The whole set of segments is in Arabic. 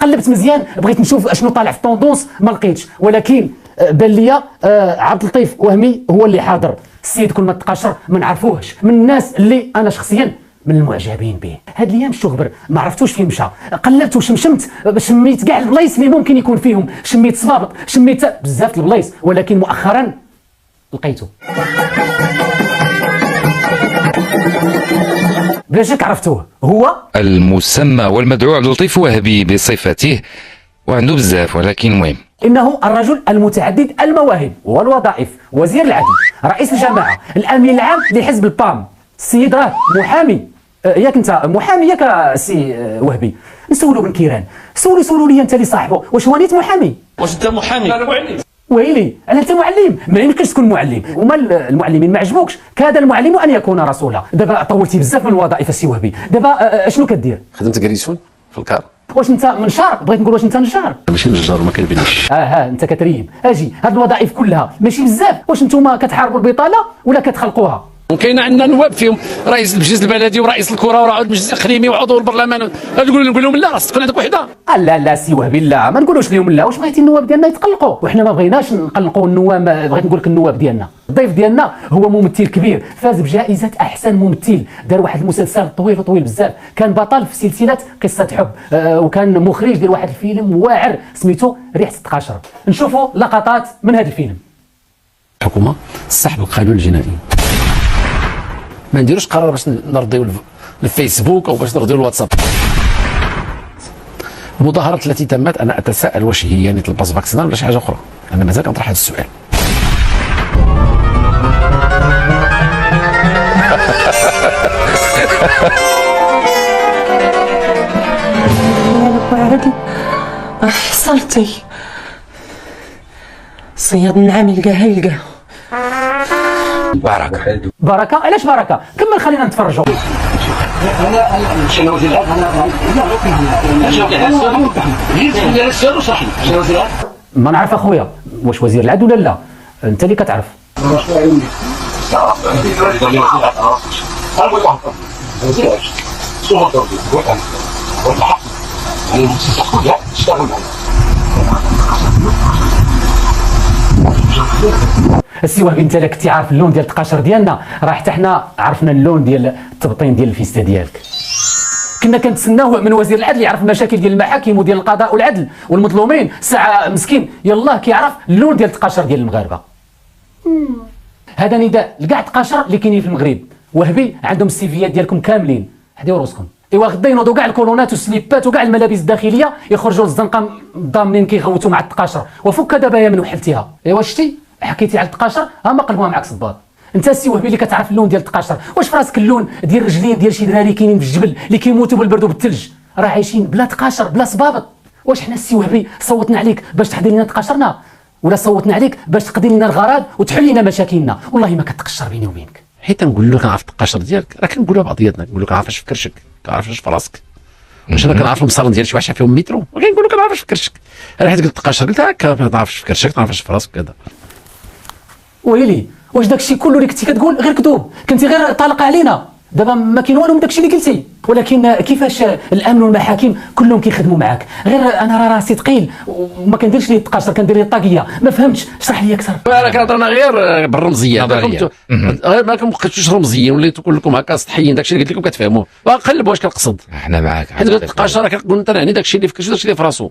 قلبت مزيان بغيت نشوف اشنو طالع في الطوندونس ما لقيتش، ولكن بان ليا عبد اللطيف وهمي هو اللي حاضر. السيد كل ما تقاشر ما نعرفوهش، من الناس اللي انا شخصيا من المعجبين به. هاد الايام الشغبر ما عرفتوش فين مشى، قلبت وشمشمت، شميت كاع البلايص اللي ممكن يكون فيهم، شميت صبابط، شميت بزاف البلايص، ولكن مؤخرا لقيته. بلا شك عرفتوه، هو المسمى والمدعو عبد اللطيف وهبي بصفته، وعنده بزاف، ولكن المهم إنه الرجل المتعدد المواهب والوظائف، وزير العدل، رئيس الجماعة، الأمين العام لحزب البام. السيد راه محامي، ياك انت محامي ياك سي وهبي؟ نسولو بن كيران، سولوا لي انت اللي صاحبه، واش هو نيت محامي؟ واش انت محامي؟ لا معلم. ويلي انا انت معلم، ما يمكنش تكون معلم، وما المعلمين ما عجبوكش، كاد المعلم ان يكون رسولا. دابا طولتي بزاف من الوظائف السي وهبي، دابا اشنو كدير؟ خدمت كريسون في الكار. واش انت منشار؟ بغيت نقول واش انت نجار؟ ماشي نجار وما كنبنيش. ها انت كتريم. اجي هاد الوظائف كلها ماشي بزاف، واش نتوما كتحاربوا البطاله ولا كتخلقوها؟ وكاين عندنا نواب فيهم رئيس المجلس البلدي ورئيس الكره ورئيس المجلس الاقليمي وعضو البرلمان، نقول لهم لا، خاص تكون عندك وحده. لا سي وهبي، لا ما نقولوش لهم لا. واش بغيتي النواب ديالنا يتقلقوا؟ وحنا ما بغيناش نقلقوا النواب، بغيت نقول لك النواب ديالنا. الضيف ديالنا هو ممثل كبير، فاز بجائزه احسن ممثل، دار واحد المسلسل طويل بزاف، كان بطل في سلسله قصه حب، وكان مخرج ديال واحد الفيلم واعر سميتو ريحه التقاشر. نشوفوا لقطات من هذا الفيلم. الحكومه سحب القانون الجنائي، ما نديروش قرار باش نرضيو الفيسبوك او باش نرضيو الواتساب. المظاهرات التي تمت انا اتساءل واش هي يعني الباس فاكسينال ولا شي حاجه اخرى؟ انا مازال كنطرح هذا السؤال. حصلتي صياد النعام يلقاها. بركه؟ علاش بركه؟ كمل خلينا نتفرجوا. ما نعرف اخويا واش وزير العدل ولا لا، انت اللي كتعرف. السي وهبي انت كنتي عارف اللون ديال التقاشر ديالنا، راه حتى حنا عرفنا اللون ديال التبطين ديال الفيستا ديالك. كنا كنتسناوه من وزير العدل يعرف المشاكل ديال المحاكم وديال القضاء والعدل والمظلومين، ساعه مسكين يلاه كيعرف اللون ديال التقاشر ديال المغاربه. هذا نداء لكاع التقاشر اللي كاينين في المغرب. وهبي عندهم السيفيات ديالكم كاملين، حديو راسكم. ايوا غدا ينوضوا كاع الكولونات والسليبات وكاع الملابس الداخليه يخرجوا للزنقه ضامنين كيغوتوا مع التقاشر. وفك دابا يا من وحلتيها. ايوا شتي حكيتي على التقاشر، ها ما قلبوها معاك صباط. انت السي وهبي اللي كتعرف اللون ديال التقاشر، واش في راسك اللون ديال الرجلين ديال شي دراري كاينين في الجبل اللي كيموتوا بالبرد وبالثلج، راه عايشين بلا تقاشر بلا صبابط؟ واش حنا السي وهبي صوتنا عليك باش تحضر لنا تقاشرنا، ولا صوتنا عليك باش تقضي لنا الغراض وتحل لنا مشاكلنا؟ والله ما كتقشر بيني وبينك. حيت نقول لك كنعرف التقاشر ديالك، راه كنقولها بعضياتنا، كنقول لك كنعرف اش في كرشك، كنعرف اش في راسك. واش انا كنعرف المصالن ديال شي واحد فيهم مترو، كنقول لك كنعرف اش في كرشك. انا حيت قلت التقاشر قلت هكا، ما تعرفش في كرشك، تعرف اش في راسك كذا. ويلي واش داكشي كله اللي كنتي كتقول غير كذوب؟ كنتي غير طالقه علينا، دابا ما كاين والو من داكشي اللي قلتي. ولكن كيفاش الامن والمحاكم كلهم كيخدموا معاك؟ غير انا راسي ثقيل وما كنديرش ليه التقاشر، كندير ليه الطاقيه. ما فهمتش، اشرح لي اكثر. انا كنهضر غير بالرمزيه، غير ما كنبقيتوش رمزيه، وليت نقول لكم هكا سطحيين، داكشي اللي قلت لكم كتفهموا. قلب واش كنقصد. احنا معاك. حيت قلت التقاشر كنقول انت يعني داكشي اللي في كرشو داكشي اللي في راسو.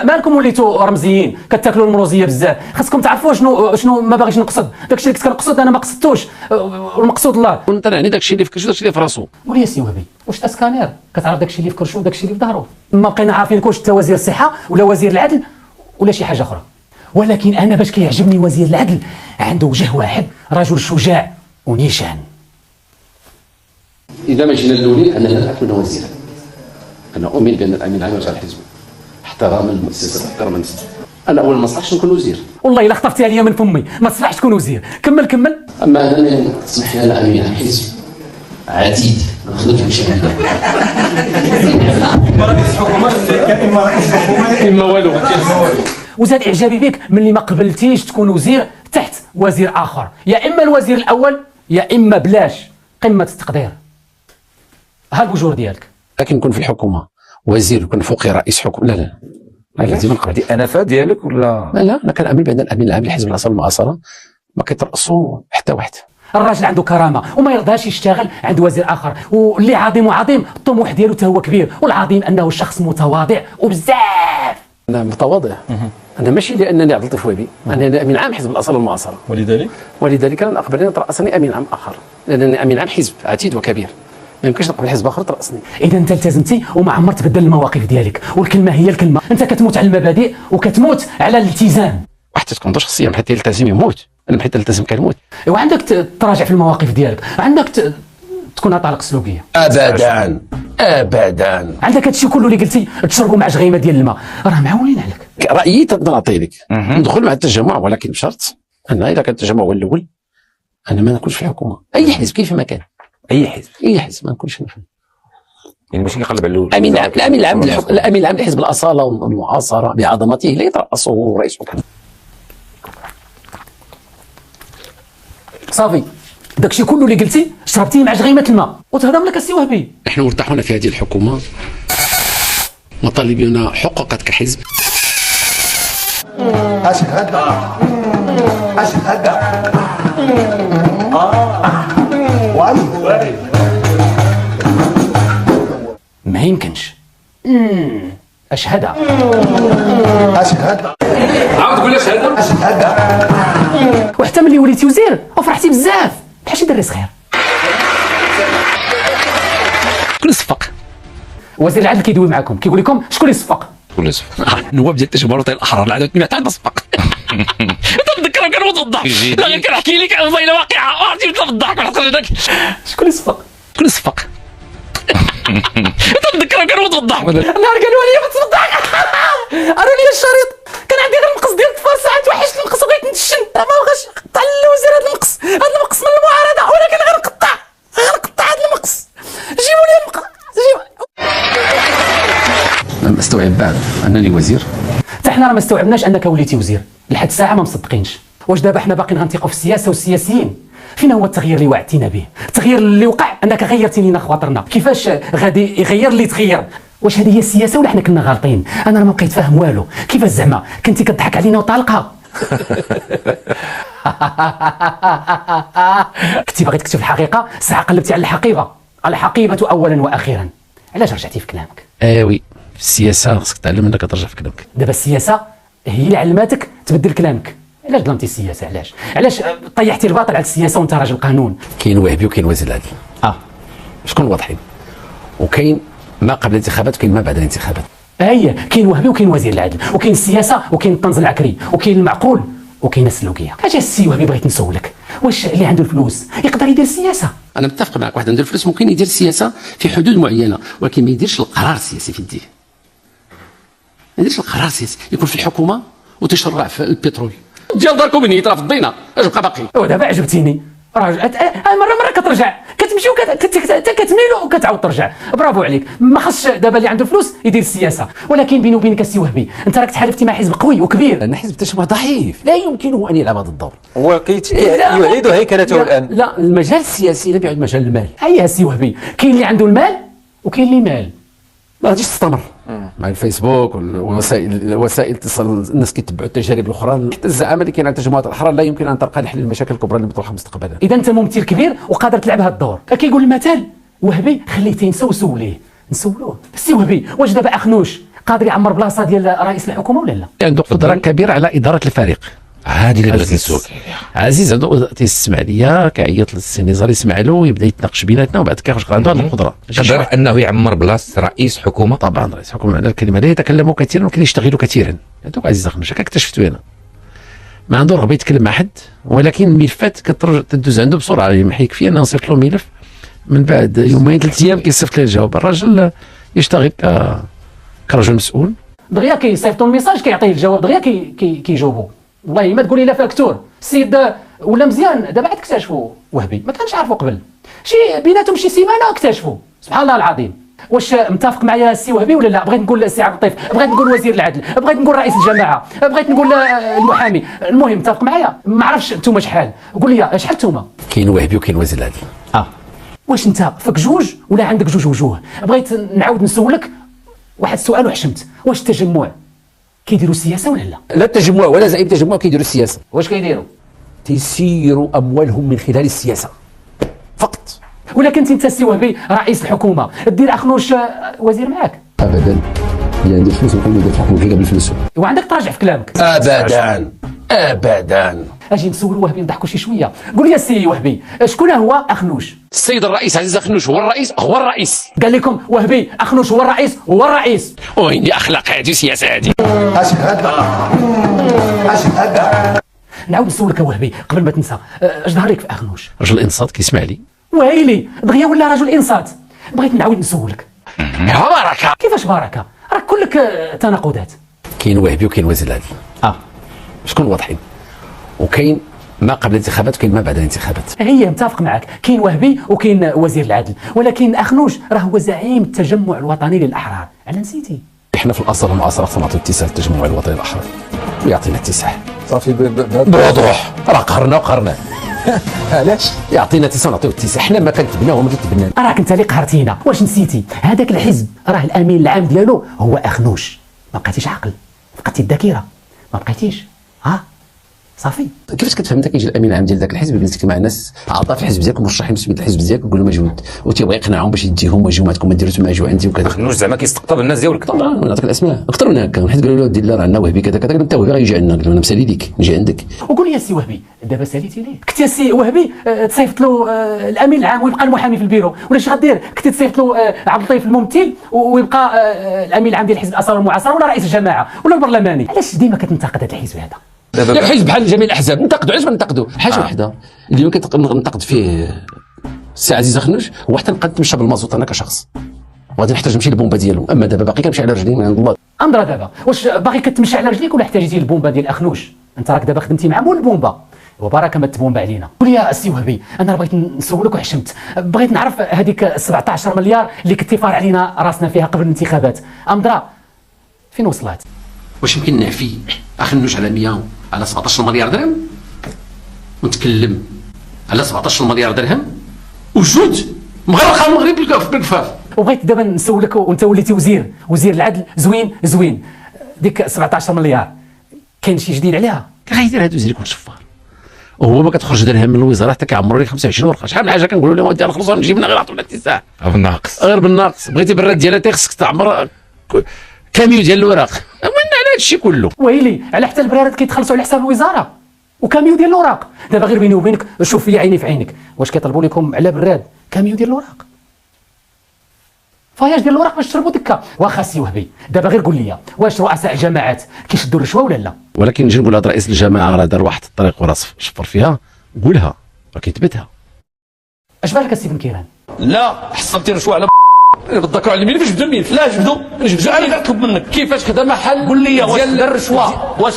مالكم وليتوا رمزيين كتاكلوا المروزيه بزاف؟ خاصكم تعرفوا شنو ما باغيش نقصد. داكشي اللي كنت كنقصد انا ما قصدتوش، والمقصود الله. انت يعني داكشي اللي في كرشو داكشي اللي في راسو. ولي سي وهبي واش اسكانير كتعرف داكشي اللي في كرشو وداكشي اللي في ظهره؟ ما بقينا عارفينك واش انت وزير الصحه ولا وزير العدل ولا شي حاجه اخرى. ولكن انا باش كيعجبني وزير العدل عنده وجه واحد، رجل شجاع ونيشان. اذا ما جينا الاولين انا لا اكون وزيرا. انا اؤمن بان الامين العام يرجع الحزب، احترام المؤسسه، احترام الناس. انا اول ما صلحش نكون وزير. والله الا خطفتي عليا من فمي ما تصلحش تكون وزير. كمل. اما انا تسمح لي انا امين الحزب عتيد ناخذك نمشي اما والو. وزاد اعجابي بك ملي ما قبلتيش تكون وزير تحت وزير اخر، يا اما الوزير الاول يا اما بلاش. قمه التقدير. ها البجور ديالك. لكن نكون في الحكومه وزير يكون فوقي رئيس حكومه، لا لازم نقبل. هذه انفه ديالك ولا؟ لا انا كنامن بان الامين العام لحزب الاصاله المعاصره ما كيترأسوا حتى واحد. الراجل عنده كرامه وما يرضاش يشتغل عند وزير اخر، واللي عظيم وعظيم الطموح ديالو حتى هو كبير، والعظيم انه شخص متواضع وبزاف. انا متواضع، انا ماشي لانني عبد اللطيف وهبي، انا امين عام حزب الاصاله المعاصره، ولذلك لن اقبل ان يترأسني امين عام اخر، لانني امين عام حزب عتيد وكبير، ما يمكنش نقبل حزب اخر ترأسني. اذا انت التزمتي وما عمر تبدل المواقف ديالك، والكلمه هي الكلمه، انت كتموت على المبادئ وكتموت على الالتزام. واحد تكون عنده شخصيه حتى يلتزم يموت، انا حتى يلتزم كنموت. ايوا عندك تراجع في المواقف ديالك، عندك تكون طالق سلوكيه. ابدا ابدا. عندك هادشي كله اللي قلتي تشربوا مع شغيمه ديال الماء، راه معولين عليك. رايي تنعطي لك ندخل مع التجمع، ولكن بشرط ان اذا كان التجمع هو الاول انا ما نكونش في الحكومه. اي حزب كيف ما كان، اي حزب ما نكونش فيه. يعني ماشي كيقلب على الاول. الامين العام لحزب الاصاله والمعاصره بعظمته لا يترأسه رئيس حكومه. صافي داكشي كله اللي قلتي شربتيه مع شغيمه الماء وتهضم لك السي وهبي. نحن مرتاحون في هذه الحكومه، مطالبنا حققت كحزب. أشهد ما يمكنش. اشهد عاود قول لي شهاده. وحتى ملي وليتي وزير وفرحتي بزاف بحال شي دري صغير. شكون صفق؟ وزير العدل كيدوي معكم كيقول لكم شكون اللي صفق. كل اسبوع النواب ديال التجمهورات الاحرار العدد ما تاع صفق. تذكر كان وضع الضحك، لا غير كنحكي لك بين واقعه عرفتي نطلب الضحك ونحط شكون اللي صفق. شكون صفق؟ تذكر كان وضع الضحك. نهار قالوا لي ما تصدق قالوا لي الشريط كان عندي غير المقص ديال الطفار ساعات وحشت المقص وبغيت نتشن، ما بغاش قطع الوزير هذا المقص، هذا المقص من المعارضه، ولكن غنقطع هذا المقص، جيبوا لي المقص لم استوعب بعد انني وزير. حتى حنا راه ما استوعبناش انك وليتي وزير لحد الساعه، ما مصدقينش. واش دابا حنا باقيين غنثيقوا في السياسه والسياسيين؟ فين هو التغيير اللي وعدتينا به؟ التغيير اللي وقع انك غيرتي لينا خواطرنا، كيفاش غادي يغير اللي تغير؟ واش هذه هي السياسه ولا حنا كنا غالطين؟ انا راه ما بقيت فاهم والو، كيفاش زعما كنتي كضحك علينا وطالقها؟ كنتي باغي تكتب الحقيقه، ساعه قلبتي على الحقيبه. الحقيبه اولا واخيرا. علاش رجعتي في كلامك؟ وي في السياسه خصك تعلم انك ترجع في كلامك. دابا السياسه هي اللي علماتك تبدل كلامك. علاش ظلمتي السياسه؟ علاش طيحتي الباطل على السياسه وانت راجل قانون؟ كاين وهبي وكاين وزير العدل، شكون واضحين، وكاين ما قبل الانتخابات وكاين ما بعد الانتخابات. هي كاين وهبي وكاين وزير العدل وكاين السياسه وكاين الطنز العكري وكاين المعقول وكاين السلوكيه. اجي السي وهبي بغيت نسولك، واش اللي عنده الفلوس يقدر يدير السياسه؟ انا متفق معك، واحد عنده الفلوس ممكن يدير السياسه في حدود معينه، ولكن ما يديرش القرار السياسي في الدين. ما يديرش القرار السياسي، يكون في الحكومه وتشرع في البترول ديال داركم بني يطرا في الضينه، اش بقى باقي؟ ودابا عجبتيني، راجل مره كترجع كتمشي كتميل وكتعاود ترجع. برافو عليك. ما خصش دابا اللي عنده الفلوس يدير السياسه، ولكن بيني وبينك السي وهبي انت راك تحالفتي مع حزب قوي وكبير. لان حزب التجمع ضعيف لا يمكنه ان يلعب هذا الدور، هو يعيد هيكلته الان. لا المجال السياسي لم يعد مجال المال. هيا السي وهبي، كاين اللي عنده المال وكاين اللي مال. ما غاديش تستمر مع الفيسبوك ووسائل الاتصال، الناس كيتبعوا التجارب الاخرى، حتى الزعامه اللي كاين على التجمعات الاحرار لا يمكن ان ترقى لحل المشاكل الكبرى اللي مطروحه مستقبلا. اذا انت ممثل كبير وقادر تلعب هذا الدور. كيقول المثل وهبي خليتيه ينسى وسوليه، نسولوه. السي وهبي واش دابا اخنوش قادر يعمر بلاصه ديال رئيس الحكومه ولا لا؟ عنده قدره كبيره على اداره الفريق. هذه اللي بغيت نسولك. عزيز عنده تيسمع ليا، كيعيط للسي نزار يسمع له، يبدا يتناقش بيناتنا وبعد كيخرج عنده هذه القدره. قدر انه يعمر بلاصه رئيس حكومه. طبعا رئيس حكومه على الكلمه لا يتكلم كثيرا ولكن يشتغل كثيرا. هذوك عزيز اخنوش هكا اكتشفتو انا. ما عنده رغبه يتكلم مع حد، ولكن الملفات كتدوز عنده بسرعه. يكفي انا نصيفط له ملف من بعد يومين 3 ايام كيصيفط لي الجواب. الراجل يشتغل كرجل مسؤول. دغيا كيصيفطوا الميساج كيعطيه الجواب دغيا كيجاوبوا. والله ما تقولي لا فاكتور السيد ولا مزيان. دابا عاد اكتشفوا وهبي، ما كانش عارفوا قبل، شي بيناتهم شي سيمانه اكتشفوا. سبحان الله العظيم. واش متفق معايا السي وهبي ولا لا؟ بغيت نقول السي عبد اللطيف، بغيت نقول وزير العدل، بغيت نقول رئيس الجماعه، بغيت نقول المحامي. المهم متفق معايا؟ ما عرفتش انتم شحال، قول لي شحال انتم؟ كاين وهبي وكاين وزير العدل. واش انت فيك جوج ولا عندك جوج وجوه؟ بغيت نعاود نسولك واحد السؤال وحشمت، واش التجمع كيديروا السياسه ولا لا؟ لا التجمع ولا زعيم التجمع كيديروا السياسه، واش كيديروا؟ تيسيروا اموالهم من خلال السياسه فقط. ولا كنت انت السي وهبي رئيس الحكومه دير اخنوش وزير معاك؟ ابدا، اللي عنده فلوس نقول له دفع حكم فيه قبل فلوسه. وعندك تراجع في كلامك؟ ابدا ابدا. اجي نسول وهبي نضحكوا شي شويه، قول لي السي وهبي شكون هو اخنوش؟ السيد الرئيس عزيز اخنوش هو الرئيس، هو الرئيس. قال لكم وهبي اخنوش هو الرئيس، هو الرئيس. وين اخلاق هذه وسياسه هذه؟ نعاود نسولك وهبي قبل ما تنسى، اش ظهر لك في اخنوش؟ رجل انصات كيسمع لي. ويلي دغيا ولا رجل انصات. بغيت نعاود نسولك، يا بركه كيفاش بركه؟ راك كلك تناقضات. كاين وهبي وكاين وزير العدل، شكون واضحين، وكاين ما قبل الانتخابات وكاين ما بعد الانتخابات. هي متفق معك، كاين وهبي وكاين وزير العدل، ولكن اخنوش راه هو زعيم التجمع الوطني للاحرار، على نسيتي؟ احنا في الاصل المعاصره نعطيو اتساع التجمع الوطني الاحرار ويعطينا اتساع صافي بوضوح، راه قهرناه علاش يعطينا اتساع ونعطيو اتساع؟ حنا ما كنتبناو وما كنتبنانا. راك انت اللي قهرتينا، واش نسيتي؟ هذاك الحزب راه الامين العام ديالو هو اخنوش. ما بقيتيش عاقل، فقدتي الذاكره، ما بقيتيش صافي. كيفاش كتفهم انت كيجي الامين العام ديال ذاك الحزب يجلس مع الناس عطى في الحزب ديالك ومرشحين بسميه الحزب ديالك ويقول لهم اجيو وتيبغي يقنعهم باش يديهم ويجيو عندكم ما ديروا تما يجيو عندي وكذا. خنوش زعما كيستقطب الناس ديالك. طبعا نعطيك الاسماء اكثر من هكا، حيت قالوا له دير راه عندنا وهبي كذا كذا، انت وهبي غيجي عندنا، قلت له انا مسالي ليك نجي عندك. وقول لي يا سي وهبي دابا ساليتي ليه؟ كنت يا سي وهبي تصيفط له الامين العام ويبقى المحامي في البيرو، ولا اش غدير؟ كنت تصيفط له عبد اللطيف الممثل ويبقى الامين العام ديال حزب الاثار والمعاصره، ولا رئيس الجماعه ولا البرلماني. علاش ديما كتنتقد هذا الحزب هذا؟ ياك حزب بحال جميع الاحزاب ننتقدوا، علاش ما ننتقدوا؟ حاجه واحده اليوم كنتقد فيه السي عزيز اخنوش هو حتى نبقى نتمشى بالمازوط انا كشخص، وغادي نحتاج نمشي للبومبا ديالو، اما دابا باقي كنمشي على رجلي من عند الله. اندرا دابا واش باغي كتمشي على رجليك ولا احتاجتي البومبا ديال اخنوش؟ انت راك دابا خدمتي مع مول البومبا وبركه ما تبومبا علينا. قول لي السي وهبي، انا بغيت نسولك وحشمت، بغيت نعرف هذيك 17 مليار اللي كنتي فار علينا راسنا فيها قبل الانتخابات، اندرا فين وصلت؟ واش يمكن نعفي اخنوش على 100 على 17 مليار درهم ونتكلم على 17 مليار درهم وجود مغرقه المغرب بالكفاف؟ وبغيت دابا نسولك، وانت وليتي وزير العدل، زوين ديك 17 مليار كاين شي جديد عليها؟ غيدير هادو زير يكون شفار، وهو ما كتخرج درهم من الوزاره حتى كيعمروا لك 25 ورقه. شحال من حاجه كنقولوا لهم ودي نخلصوا نجيبنا غير عطونا اتساع بالناقص، غير بالناقص. بغيتي بالرد ديالها خصك تعمر كاميو ديال الوراق. وين على هذا الشيء كله؟ ويلي على حتى البرارات كيتخلصوا على حساب الوزاره وكاميو ديال الاوراق. دابا غير بيني وبينك، شوف في عيني في عينك، واش كيطلبوا لكم على براد كاميو ديال الاوراق؟ فياج ديال الاوراق باش تشربوا دكه. واخا سي وهبي دابا غير قول لي، واش رؤساء الجماعات كيشدوا الرشوه ولا لا؟ ولكن نجي نقول هذا رئيس الجماعه راه دار واحد الطريق وراه شفر فيها، قولها ولكن ثبتها. اش بالك السي بن كيران؟ لا حصلتي رشوه على بالذكر على اليمين. فاش بدا مين؟ لا جبدو انا كنطلب منك كيفاش خدا محل. قول لي واش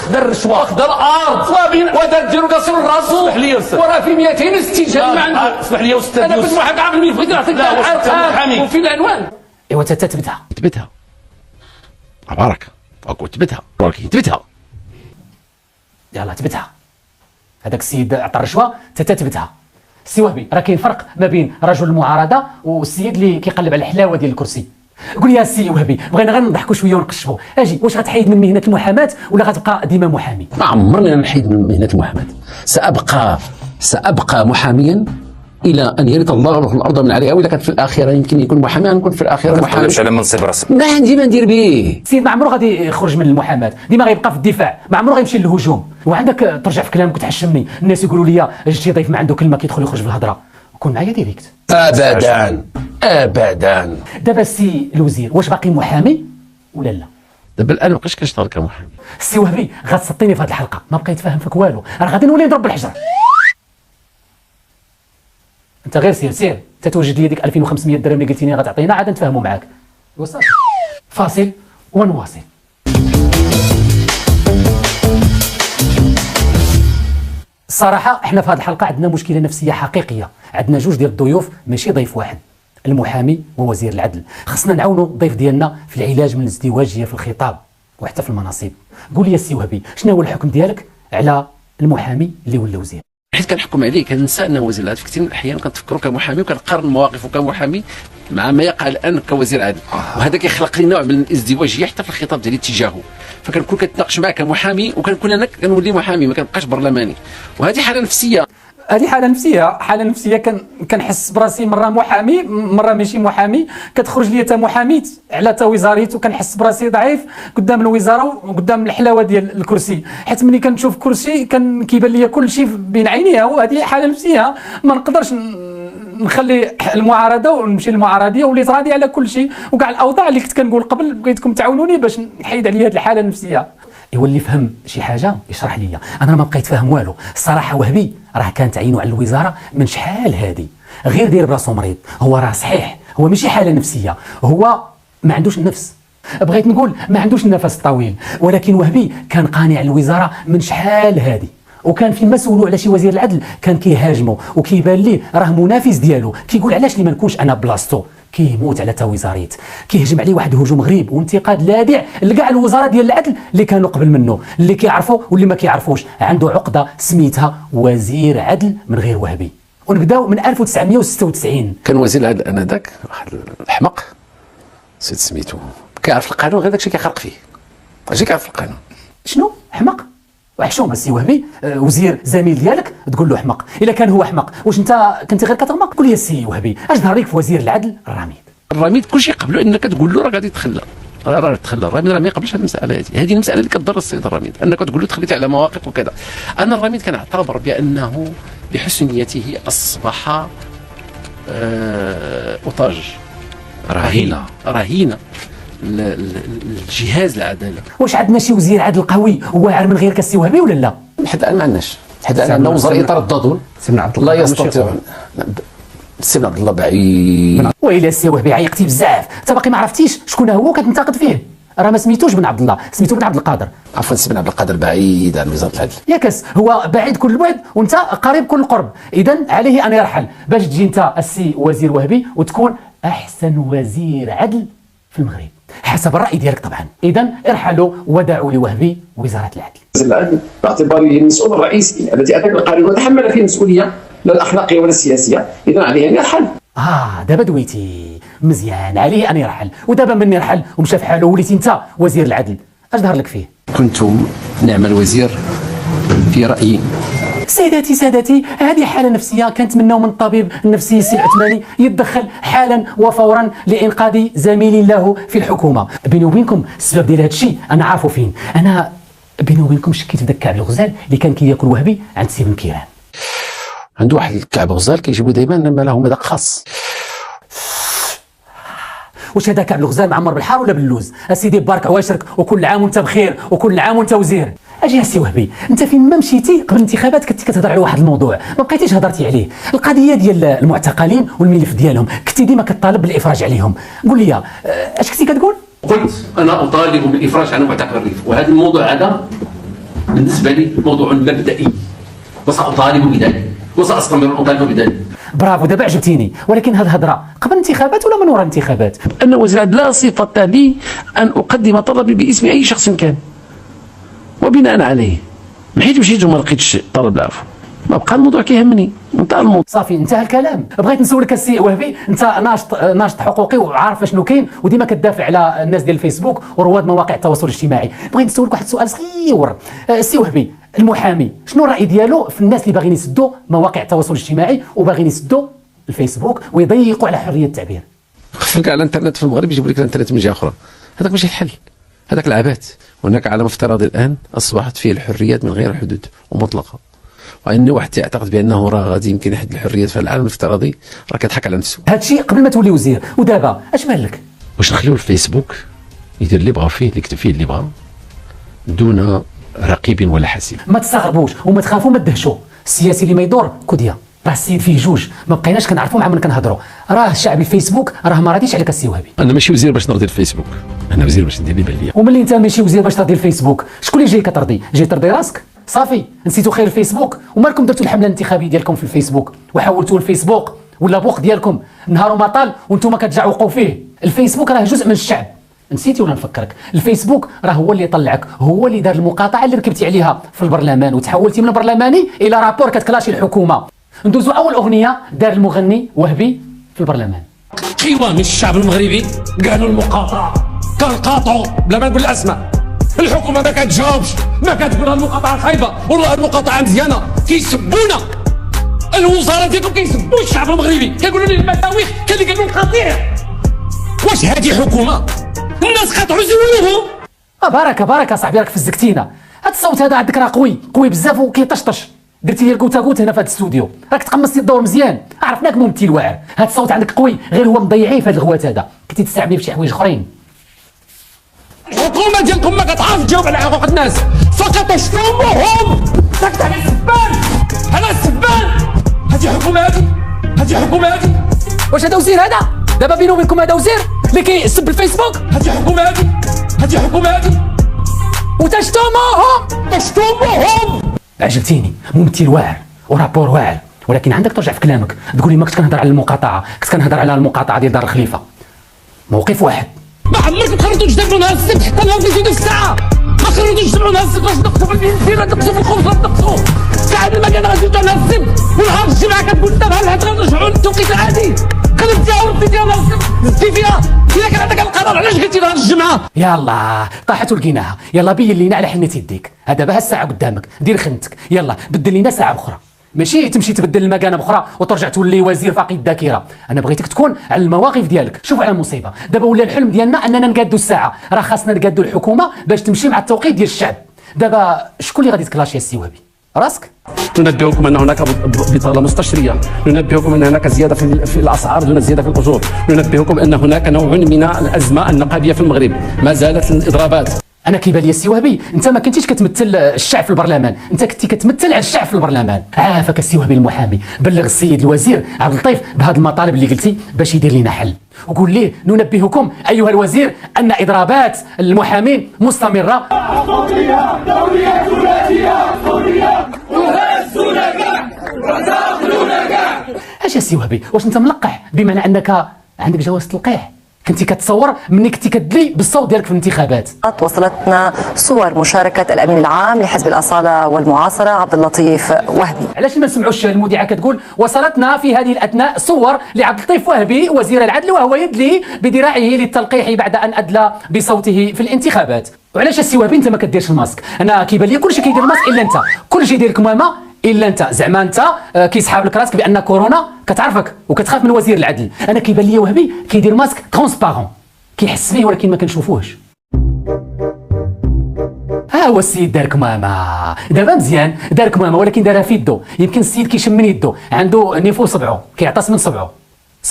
خدا الرشوه؟ خدا الارض ودار ديرو قاصر راسو. اسمح لي يا استاذ، وراه في 260 جريمه عنده. اسمح لي يا استاذ، انا كنت محامي عام مين بغيت نعطيك الارقام وفي العنوان. ايوا تثبتها بركه اقول ثبتها ولكن ثبتها. يلاه ثبتها. هذاك السيد عطى الرشوه تثبتها. سي وهبي راه كاين فرق ما بين رجل المعارضه والسيد اللي كيقلب على الحلاوه ديال الكرسي. قول لي السي وهبي، بغينا غير نضحكوا شويه ونقشفوا، اجي واش غتحيد من مهنه المحاماه ولا غتبقى ديما محامي؟ ما عمرني نحيد من مهنه المحاماه، سابقى محاميا الى ان يرث الله الارض من عليها، ولا كانت في الاخره يمكن يكون محامي نكون في الاخره محامي. على منصب راسك ما عندي ما ندير به. السيد ما عمره غادي يخرج من المحاماه، ديما غيبقى في الدفاع، ما عمره غيمشي للهجوم. وعندك ترجع في كلامك وتحشمني، الناس يقولوا لي جيتي ضيف ما عنده كلمه كيدخل يخرج في الهضره، كون معايا ديريكت. ابدا. دابا السي الوزير واش باقي محامي ولا لا؟ دابا الان مابقيتش كنشتغل كمحامي. السي وهبي غتسطيني في هذه الحلقه، ما بقيت فاهم فيك والو، راه غادي نولي نضرب بالحجر. انت غير سير تتوجد لي ديك 2500 درهم اللي قلتيني غتعطينا عاد نتفاهموا معاك. وصافي فاصل ونواصل. الصراحه احنا في هذه الحلقه عندنا مشكله نفسيه حقيقيه، عندنا جوج ديال الضيوف ماشي ضيف واحد، المحامي ووزير العدل. خصنا نعاونوا الضيف ديالنا في العلاج من الازدواجيه في الخطاب وحتى في المناصب. قول لي السي وهبي، شنو هو الحكم ديالك على المحامي اللي ولا وزير؟ حيت كنحكم عليه كننسى انه وزير العدل. في كثير من الاحيان كنتفكروا كمحامي وكنقارن مواقفه كمحامي مع ما يقع الان كوزير عدل، وهذا كيخلق لي نوع من الازدواجيه حتى في الخطاب ديالي تجاهه. فكنكون كنتناقش معاه كمحامي وكنكون انا كنولي محامي ما كنبقاش برلماني، وهذه حاله نفسيه. هذه حاله نفسيه كنحس براسي مره محامي مره ماشي محامي، كتخرج لي تا محامي على تا وزاريت، وكنحس براسي ضعيف قدام الوزاره وقدام الحلاوه ديال الكرسي، حيت ملي كنشوف كرسي كيبان لي كل شيء بين عينيها، وهذه حاله نفسيه ما نقدرش نخلي المعارضه ونمشي للمعارضيه وليت راضي على كل شيء، وكاع الاوضاع اللي كنت كنقول قبل بغيتكم تعاونوني باش نحيد عليا هذه الحاله النفسيه. ايوا اللي فهم شي حاجه يشرح لي، انا ما بقيت فاهم والو الصراحه. وهبي راه كانت عينو على الوزاره من شحال هادي، غير داير براسو مريض. هو راه صحيح هو ماشي حاله نفسيه، هو ما عندوش النفس، بغيت نقول ما عندوش النفس الطويل، ولكن وهبي كان قانع الوزاره من شحال هادي، وكان فيما سولوا على شي وزير العدل كان كيهاجمو وكيبان ليه راه منافس ديالو، كيقول علاش لي ما نكونش انا بلاصتو. كيموت على تا وزاريت، كيهجم عليه واحد الهجوم غريب وانتقاد لاذع لكاع الوزاره ديال العدل اللي كانوا قبل منه، اللي كيعرفوا واللي ما كيعرفوش. عنده عقده سميتها وزير عدل من غير وهبي. ونبداو من 1996. كان وزير العدل انذاك واحد الحمق سيد سميتو كيعرف القانون غير داكشي كيخرق فيه، اجي كيعرف القانون. شنو حمق؟ وحشومه السي وهبي، وزير زميل ديالك تقول له حمق. الا كان هو حمق واش انت كنتي غير كتغمق؟ قول لي السي وهبي اش ظهر لك في وزير العدل الرميد؟ كلشي قبلوا انك تقول له راه غادي يتخلى، راه تخلى الرميد، راه ما يقبلش هذه المساله. هذه المساله اللي كتضر السيد الرميد، انك تقول له تخليتي على مواقف وكذا. انا الرميد كنعتبر بانه بحسن نيته اصبح اوتاج، رهينه الجهاز العداله. واش عندنا شي وزير عدل قوي واعر من غير السي وهبي ولا لا؟ حتى الان ما عندناش، حتى الان عندنا وزراء يترددون لا يستطيعون. السي عبد الله بعيد. ويلي السي وهبي عيقتي بزاف، انت باقي ما عرفتيش شكون هو كتنتقد فيه. راه ما سميتوش بن عبد الله، سميتو بن عبد القادر. عفوا السي بن عبد القادر بعيد عن وزاره العدل. ياكس هو بعيد كل البعد وانت قريب كل القرب، اذا عليه ان يرحل باش تجي انت السي وزير وهبي وتكون احسن وزير عدل في المغرب حسب الراي ديالك طبعا. اذا ارحلوا ودعوا لوهبي وزاره العدل. وزير العدل باعتباره المسؤول الرئيسي الذي اتى بالقانون وتحمل فيه المسؤوليه لا الاخلاقيه ولا السياسيه، اذا عليه ان يرحل. دابا دويتي مزيان، عليه ان يرحل. ودابا من يرحل ومشى في حاله وليتي انت وزير العدل، اش ظهر لك فيه؟ كنت نعم الوزير في رايي. سادتي هذه حاله نفسيه كنتمناو من الطبيب النفسي السي العثماني يتدخل حالا وفورا لانقاذ زميل له في الحكومه. بيني وبينكم السبب ديال هذا الشيء انا عارفه فين. انا بيني وبينكم شكيت في ذاك كعب الغزال اللي كان كياكل وهبي عند سي بن كيران. عنده واحد الكعب غزال كيجيبوا دائما لما له مذاق خاص. واش هذا كعب الغزال معمر بالحار ولا باللوز؟ اسيدي بارك عواشرك وكل عام وانت بخير وكل عام وانت وزير. اجي السي وهبي، انت فين ما مشيتي قبل الانتخابات كنتي كتهضر على واحد الموضوع ما بقيتيش هضرتي عليه، القضيه ديال المعتقلين والملف ديالهم، كنتي ديما كتطالب بالافراج عليهم. قول لي اش كنتي كتقول؟ قلت انا اطالب بالافراج عن معتقل الريف، وهذا الموضوع هذا بالنسبه لي موضوع مبدئي وساطالب بذلك وساستمر اطالب بذلك. برافو، دابا عجبتيني. ولكن هذه الهضره قبل الانتخابات ولا من وراء الانتخابات؟ أن وزير العدل لا صفة لي أن أقدم طلبي باسم أي شخص كان، وبناء عليه حيت مشيت وما لقيتش طلب العفو ما بقى الموضوع كيهمني. انتهى الموضوع، صافي انتهى الكلام. بغيت نسولك السي وهبي، انت ناشط حقوقي وعارف شنو كاين وديما كتدافع على الناس ديال الفيسبوك ورواد مواقع التواصل الاجتماعي. بغيت نسولك واحد السؤال صغير. السي وهبي المحامي شنو الراي ديالو في الناس اللي باغيين يسدوا مواقع التواصل الاجتماعي وباغيين يسدوا الفيسبوك ويضيقوا على حريه التعبير؟ خفك على الانترنت في المغرب يجيبوا لك الانترنت من جهه اخرى، هذاك ماشي الحل، هذاك العبث. هناك عالم افتراضي الان اصبحت فيه الحريات من غير حدود ومطلقه، وان واحد يعتقد بانه راه غادي يمكن يحد الحريات في العالم الافتراضي راه كيضحك على نفسه. هذا الشيء قبل ما تولي وزير، ودابا اش بان لك؟ واش نخليو الفيسبوك يدير اللي بغا فيه، اللي يكتب فيه اللي بغا دون رقيب ولا حسيب؟ ما تستغربوش وما تخافوا ما تدهشوا. السياسي اللي ما يدور كوديا، راه السيد فيه جوج ما بقيناش كنعرفوا مع من كنهضروا. راه الشعب الفيسبوك راه ما راضيش عليك السي وهبي. انا ماشي وزير باش نرضي الفيسبوك، انا وزير باش ندير اللي بان ليا. وملي انت ماشي وزير باش ترضي الفيسبوك، شكون اللي جاي كترضي؟ جاي ترضي راسك؟ صافي نسيتوا خير الفيسبوك ومالكم درتوا الحمله الانتخابيه ديالكم في الفيسبوك وحولتوا الفيسبوك ولا بوق ديالكم نهار ما طال وانتم كتجعوقوا فيه. الفيسبوك راه جزء من الشعب، نسيتي ولا نفكرك؟ الفيسبوك راه هو اللي طلعك، هو اللي دار المقاطعه اللي ركبتي عليها في البرلمان وتحولتي من البرلماني الى رابور كتكلاشي الحكومه. ندوزو اول اغنيه دار المغني وهبي في البرلمان. قوى من الشعب المغربي قالوا المقاطعه، كنقاطعوا بلا ما نقول الاسماء. الحكومه ما كتجاوبش، ما كتقول المقاطعه خايبه والله المقاطعه مزيانه، كيسبونا. الوزاره ديالهم كيسبوا الشعب المغربي، كيقولوا لي المداويخ كاين اللي كيقولوا قطيع. واش هذه حكومه؟ الناس قطعوا زيونهم. بارك صاحبي، راك فزكتينا. هاد الصوت هذا عندك راه قوي بزاف وكيطشطش. درتي لي الكوتا هنا في هذا الاستوديو، راك تقمصتي الدور مزيان، عرفناك ممثل واعر. هاد الصوت عندك قوي، غير هو مضيعيه في هذا الغوات هذا، كنتي تستعمليه في شي حوايج اخرين. الحكومه ديالكم ما كتعرف تجاوب على حقوق الناس، فقط شتموهم. ساكت على السبان، على السبان. هذه حكومه هذه. واش هذا وزير هذا؟ دابا بيني وبينكم هذا وزير اللي كيسب الفيسبوك؟ هذه حكومه هذه. وتشتموهم. عجبتيني، ممثل واعر ورابور واعر، ولكن عندك ترجع في كلامك تقولي ما كنت كنهضر على المقاطعه، كنت كنهضر على المقاطعه ديال دار الخليفه. موقف واحد. ما عمركم خرجتوا تجتمعوا نهار السبت حتى نهار في الساعه، ما خرجتوش تجتمعوا نهار السبت باش نقصوا في البنزين، نقصوا في الخبز، نقصوا ساعه المكان غادي نهار السبت، ونهار الجمعه كتقول حتى نهار الحد غنرجعوا للتوقيت العادي. قلبتيها ورديتيها نهار السبت، زدتي فيها. الا كان عندك القرار علاش قلتي نهار الجمعه؟ يلا طاحت ولقيناها، يلا بين لينا على حنة يديك، هذا بها الساعه قدامك، دير خدمتك، يلا بدل لينا ساعه اخرى. ماشي تمشي تبدل المكانه باخرى وترجع تولي وزير فقيد الذاكره. انا بغيتك تكون على المواقف ديالك. شوف على المصيبه، دابا ولا الحلم ديالنا اننا نقادوا الساعه، راه خاصنا نقادوا الحكومه باش تمشي مع التوقيت ديال الشعب. دابا شكون اللي غادي تكلاشي السي وهبي؟ راسك؟ ننبهكم ان هناك بطاله مستشريه، ننبهكم ان هناك زياده في الاسعار دون زياده في الاجور، ننبهكم ان هناك نوع من الازمه النقابيه في المغرب، ما زالت الاضرابات. انا كيبان لي السي وهبي انت ما كنتيش كتمثل الشعب في البرلمان، انت كنتي كتمثل على الشعب في البرلمان. عافاك السي وهبي المحامي، بلغ السيد الوزير عبد اللطيف بهذه المطالب اللي قلتي باش يدير لنا حل، وقول ليه ننبهكم ايها الوزير ان اضرابات المحامين مستمره. اش السي وهبي، واش انت ملقح بمعنى انك عندك جواز تلقيح؟ كنتي كتصور مني كنتي كدلي بالصوت ديالك في الانتخابات. وصلتنا صور مشاركة الأمين العام لحزب الأصالة والمعاصرة عبد اللطيف وهبي. علاش ما نسمعوش المذيعة كتقول وصلتنا في هذه الأثناء صور لعبد اللطيف وهبي وزير العدل وهو يدلي بذراعه للتلقيح بعد أن أدلى بصوته في الانتخابات. وعلاش السي وهبي أنت ما كديرش الماسك؟ أنا كيبان لي كلشي كيدير الماسك إلا أنت، كلشي يدير كمامة الا انت. زعما انت كيسحاب لك راسك بان كورونا كتعرفك وكتخاف من وزير العدل. انا كيبان لي وهبي كيدير ماسك ترونسبارون كيحس فيه ولكن ما كنشوفوهش. ها هو السيد دار كمامه دابا مزيان، دار كمامه ولكن دارها في يدو. يمكن السيد كيشم من يدو، عنده نيفو صبعه كيعطس من صبعه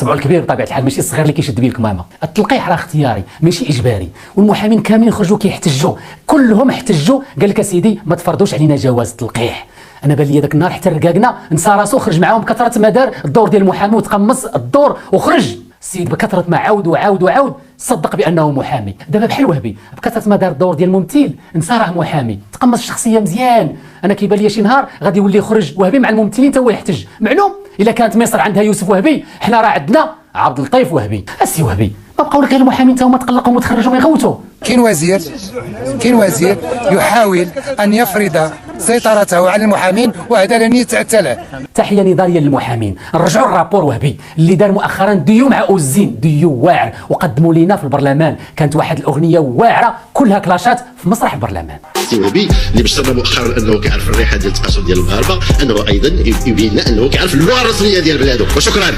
الكبير بطبيعه الحال، ماشي الصغير اللي كيشد به الكمامه. التلقيح راه اختياري ماشي اجباري، والمحامين كاملين خرجوا كيحتجوا، كلهم احتجوا. قال لك اسيدي ما تفرضوش علينا جواز التلقيح. انا بان لي ذاك النهار حتى رقاقنا نسى راسو، خرج معاهم بكثره ما دار الدور ديال المحامي وتقمص الدور وخرج. السيد بكثره ما عاود وعاود صدق بانه محامي. دابا بحال وهبي بكثره ما دار الدور ديال الممثل نسى راه محامي، تقمص الشخصيه مزيان. انا كيبان لي شي نهار غادي يولي يخرج وهبي مع الممثلين تا هو يحتج. معلوم الا كانت مصر عندها يوسف وهبي، حنا راه عندنا عبد اللطيف وهبي. السي وهبي ما بقاو لك غير المحامين تا هما تقلقوا وتخرجوا ويغوتوا. كاين وزير يحاول ان يفرض سيطرته على المحامين وهذا لن يتأتى له. تحيه نضاليه للمحامين. نرجعوا الرابور وهبي اللي دار مؤخرا ديو مع اوزين، ديو واعر وقدموا لينا في البرلمان. كانت واحد الاغنيه واعره كلها كلاشات في مسرح البرلمان. السي وهبي اللي بشرنا مؤخرا انه كيعرف الريحه ديال التقاشر ديال المغاربه، انه ايضا يبين لنا انه كيعرف اللغه الرسميه ديال بلاده. وشكرا.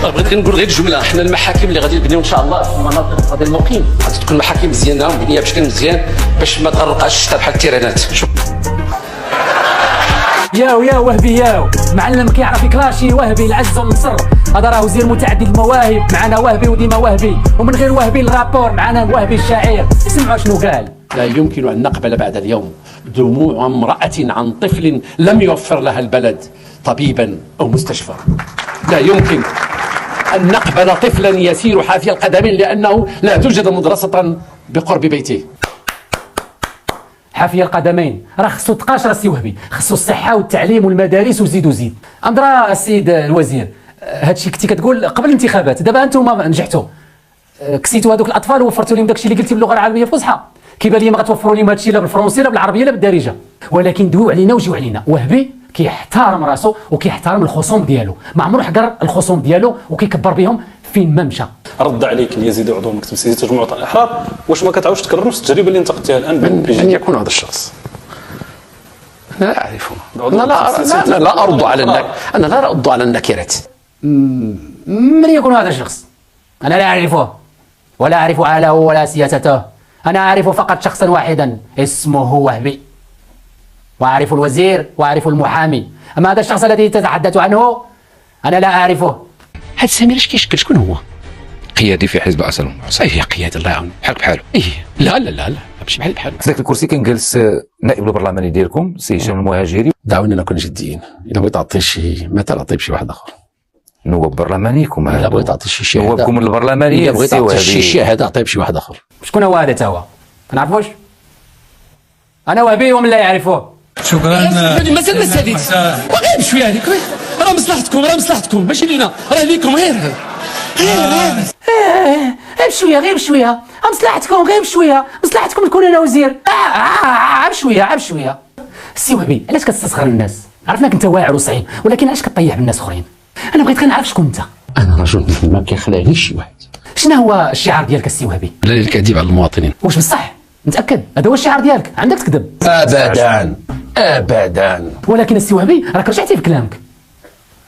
بغيت نقول غير جمله، حنا المحاكم اللي غادي نبنيو ان شاء الله في المناطق غادي المقيم غادي تكون محاكم مزيانه ومبنيه بشكل مزيان باش ما تغرقهاش الشتا بحال التيرانات. يا وهبي معلم كيعرف يكلاشي. وهبي العز والنصر، هذا راه وزير متعدد المواهب. معنا وهبي وديما وهبي، ومن غير وهبي الرابور معنا وهبي الشاعر. سمعوا شنو قال. لا يمكن ان نقبل بعد اليوم دموع امراه عن طفل لم يوفر لها البلد طبيبا او مستشفى. لا يمكن أن نقبل طفلا يسير حافي القدمين لأنه لا توجد مدرسة بقرب بيته. حافي القدمين راه خصو تقاشر السي وهبي، خصو الصحة والتعليم والمدارس وزيد. أندرا السيد الوزير، هادشي كنتي كتقول قبل الانتخابات، دابا أنتم نجحتوا. كسيتوا هذوك الاطفال ووفرتوا لهم داكشي اللي قلتي باللغه العربيه الفصحى. كيبان لي ما غتوفروا لهم هادشي لا بالفرنسيه لا بالعربيه لا بالدارجه، ولكن دويو علينا وجيو علينا. وهبي كيحترم راسو وكيحترم الخصوم ديالو، ما عمرو حقر الخصوم ديالو وكيكبر بهم فين ما مشى. رد عليك يزيد عضو المكتب السياسي تجمع الاحرار، واش ما كتعاودش تكرر نفس التجربه اللي انت قلتيها الان؟ من يكون هذا الشخص؟ انا لا اعرفه. انا لا ارد على انا لا ارد على النكرات. من يكون هذا الشخص؟ انا لا اعرفه ولا اعرف حاله ولا سياسته، انا اعرف فقط شخصا واحدا اسمه وهبي، واعرف الوزير واعرف المحامي، اما هذا الشخص الذي تتحدث عنه انا لا اعرفه. هاد سمير اش كيشكل؟ شكون هو؟ قيادي في حزب أصل. صحيح قيادي الله يعاون بحال بحالو. ايه لا لا لا لا ماشي بحال في ذاك الكرسي كان جالس نائب البرلماني ديالكم سي هشام المهاجري. دعونا نكون جديين، الا بغيت تعطي شي مثال عطيه بشي واحد اخر. نواب برلمانيكم، الا بغيت تعطي شي شهاده نوابكم البرلمانيه، الا بغيت تعطي شي شهاده عطيه بشي واحد اخر. شكون هو هذا تا هو؟ ما نعرفوش. انا وهبي ومن لا يعرفوه. شكرا. المسألة مساليت وغير بشويه هذيك، راه مصلحتكم ماشي لينا، راه ليكم غير غير بشويه مصلحتكم، غير بشويه مصلحتكم تكون انا وزير. بشويه سي وهبي، علاش كتستصغر الناس؟ عرفناك انت واعر وصعيب، ولكن علاش كطيح بالناس اخرين؟ انا بغيت غير نعرف شكون انت. انا رجل ما كيخلعنيش شي واحد. شنو هو الشعار ديالك السي وهبي؟ لا الكذب على المواطنين. واش بصح؟ متاكد هذا هو الشعار ديالك؟ عندك تكذب؟ ابدا. ولكن السي وهبي راك رجعتي في كلامك،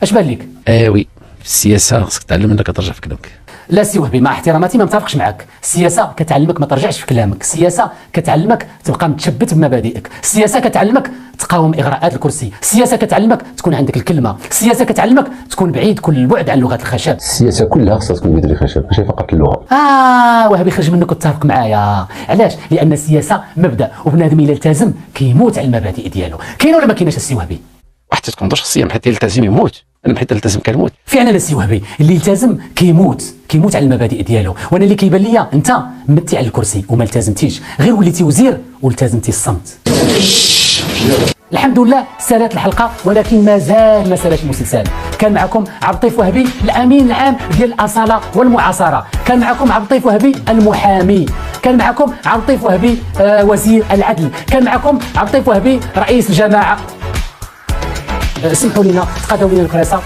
اش بان لك؟ وي في السياسه خصك تعلم انك ترجع في كلامك. لا سي وهبي، مع احتراماتي ما متفقش معك. السياسه كتعلمك ما ترجعش في كلامك، السياسه كتعلمك تبقى متشبت بمبادئك، السياسه كتعلمك تقاوم اغراءات الكرسي، السياسه كتعلمك تكون عندك الكلمه، السياسه كتعلمك تكون بعيد كل البعد عن لغه الخشب. السياسه كلها خصها تكون بيد الخشب ماشي فقط اللغه. وهبي خرج منك وتتفق معايا. علاش؟ لان السياسه مبدا، وبنادم الا التزم كيموت على المبادئ ديالو. كاين ولا ما كاينش السي وهبي؟ واحد تكون شخصيه من حيث يلتزم يموت، انا حيت التزم كنموت. فعلا السي وهبي اللي يلتزم كيموت على المبادئ ديالو، وانا اللي كيبان ليا انت متي على الكرسي وما التزمتيش، غير وليتي وزير والتزمتي الصمت. الحمد لله سالت الحلقه، ولكن ما سالت المسلسل. كان معكم عبد اللطيف وهبي الامين العام ديال الاصاله والمعاصره، كان معكم عبد اللطيف وهبي المحامي، كان معكم عبد اللطيف وهبي وزير العدل، كان معكم عبد اللطيف وهبي رئيس الجماعه. سمحوا لنا تقدموا لنا الكراسه.